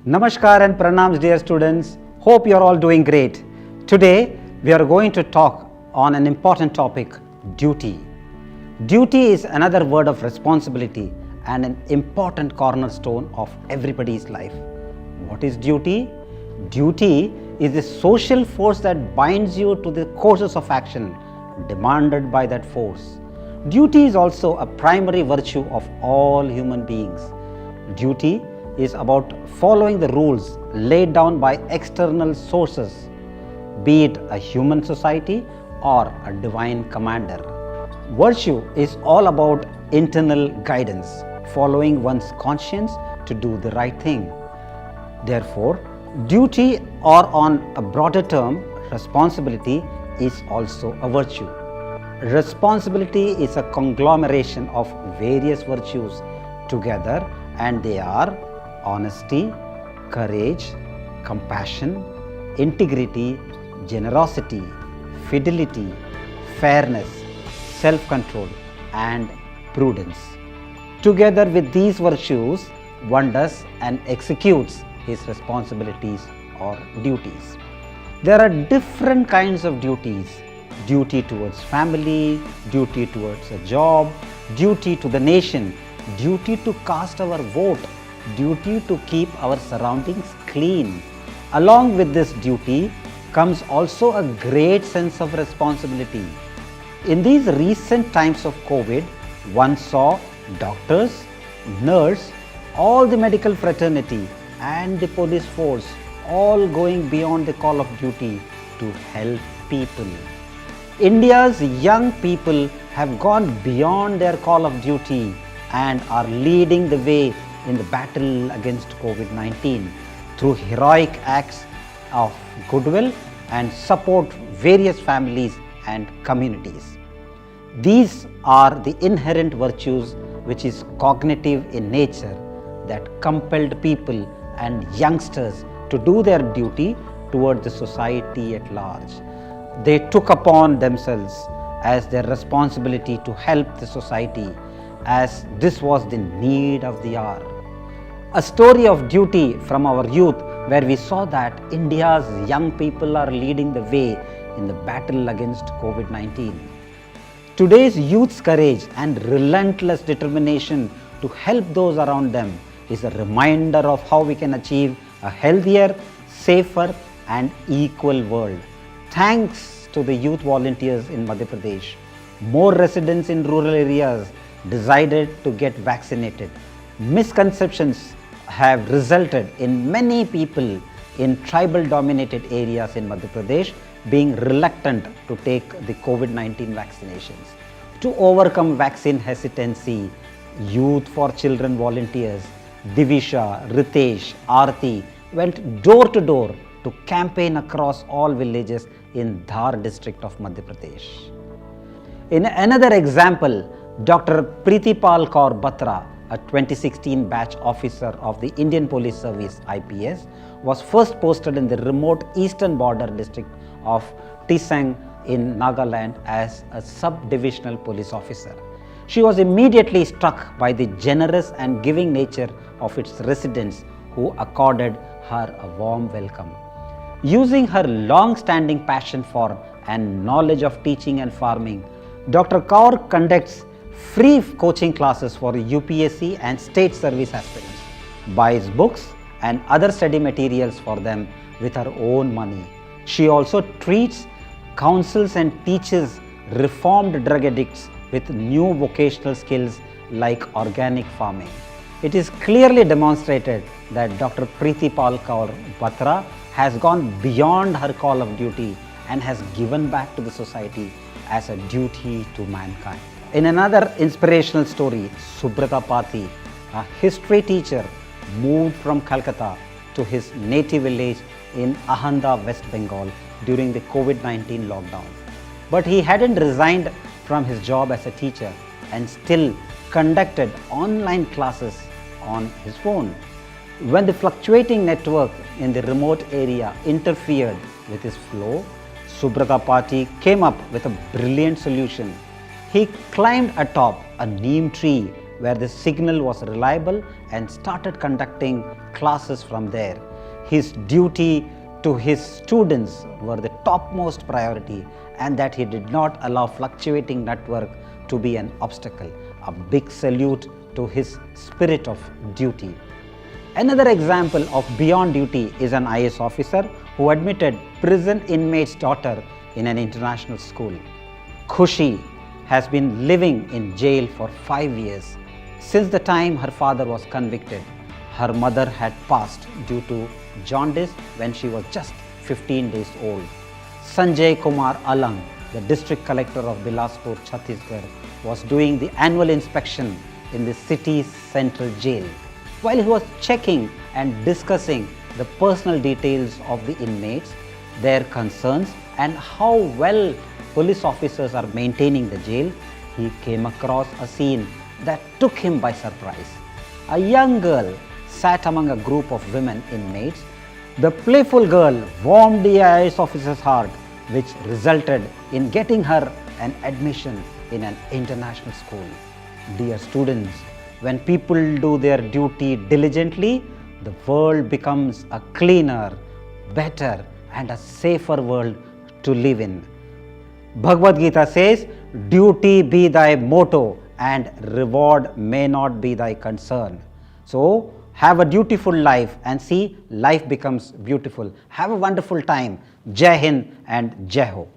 Namaskar and pranams, dear students. Hope you are all doing great. Today we are going to talk on an important topic, duty. Duty is another word of responsibility and an important cornerstone of everybody's life. What is duty? Duty is the social force that binds you to the courses of action demanded by that force. Duty is also a primary virtue of all human beings. Duty is about following the rules laid down by external sources, be it a human society or a divine commander. Virtue is all about internal guidance, following one's conscience to do the right thing. Therefore, duty, or on a broader term, responsibility, is also a virtue. Responsibility is a conglomeration of various virtues together, and they are honesty, courage, compassion, integrity, generosity, fidelity, fairness, self-control, and prudence. Together with these virtues, one does and executes his responsibilities or duties. There are different kinds of duties: duty towards family, duty towards a job, duty to the nation, duty to cast our vote, duty to keep our surroundings clean. Along with this duty comes also a great sense of responsibility. In these recent times of COVID, one saw doctors, nurse, all the medical fraternity and the police force all going beyond the call of duty to help people. India's young people have gone beyond their call of duty and are leading the way in the battle against COVID-19 through heroic acts of goodwill and support various families and communities. These are the inherent virtues which is cognitive in nature that compelled people and youngsters to do their duty toward the society at large. They took upon themselves as their responsibility to help the society, as this was the need of the hour. A story of duty from our youth, where we saw that India's young people are leading the way in the battle against COVID-19. Today's youth's courage and relentless determination to help those around them is a reminder of how we can achieve a healthier, safer, and equal world. Thanks to the youth volunteers in Madhya Pradesh, more residents in rural areas decided to get vaccinated. Misconceptions have resulted in many people in tribal dominated areas in Madhya Pradesh being reluctant to take the COVID-19 vaccinations. To overcome vaccine hesitancy, Youth for Children volunteers Divisha, Ritesh, Aarti went door to door to campaign across all villages in Dhar district of Madhya Pradesh. In another example, Dr. Preetipal Kaur Batra, a 2016 batch officer of the Indian Police Service IPS, was first posted in the remote eastern border district of Tisang in Nagaland as a sub-divisional police officer. She was immediately struck by the generous and giving nature of its residents, who accorded her a warm welcome. Using her long-standing passion for and knowledge of teaching and farming, Dr. Kaur conducts free coaching classes for UPSC and state service aspirants, buys books and other study materials for them with her own money. She also treats, counsels and teaches reformed drug addicts with new vocational skills like organic farming. It is clearly demonstrated that Dr. Preetipal Kaur Batra has gone beyond her call of duty and has given back to the society as a duty to mankind. In another inspirational story, Subrata Pati, a history teacher, moved from Calcutta to his native village in Ahanda, West Bengal during the COVID-19 lockdown. But he hadn't resigned from his job as a teacher and still conducted online classes on his phone. When the fluctuating network in the remote area interfered with his flow, Subrata Pati came up with a brilliant solution. He climbed atop a neem tree where the signal was reliable and started conducting classes from there. His duty to his students were the topmost priority, and that he did not allow fluctuating network to be an obstacle. A big salute to his spirit of duty. Another example of beyond duty is an IAS officer who admitted prison inmate's daughter in an international school. Khushi has been living in jail for 5 years. Since the time her father was convicted, her mother had passed due to jaundice when she was just 15 days old. Sanjay Kumar Alang, the district collector of Bilaspur, Chhattisgarh, was doing the annual inspection in the city's central jail. While he was checking and discussing the personal details of the inmates, their concerns, and how well police officers are maintaining the jail, he came across a scene that took him by surprise. A young girl sat among a group of women inmates. The playful girl warmed the IAS officer's heart, which resulted in getting her an admission in an international school. Dear students, when people do their duty diligently, the world becomes a cleaner, better, and a safer world to live in. Bhagavad Gita says, duty be thy motto and reward may not be thy concern. So, have a dutiful life and see life becomes beautiful. Have a wonderful time. Jai Hind and Jai Ho.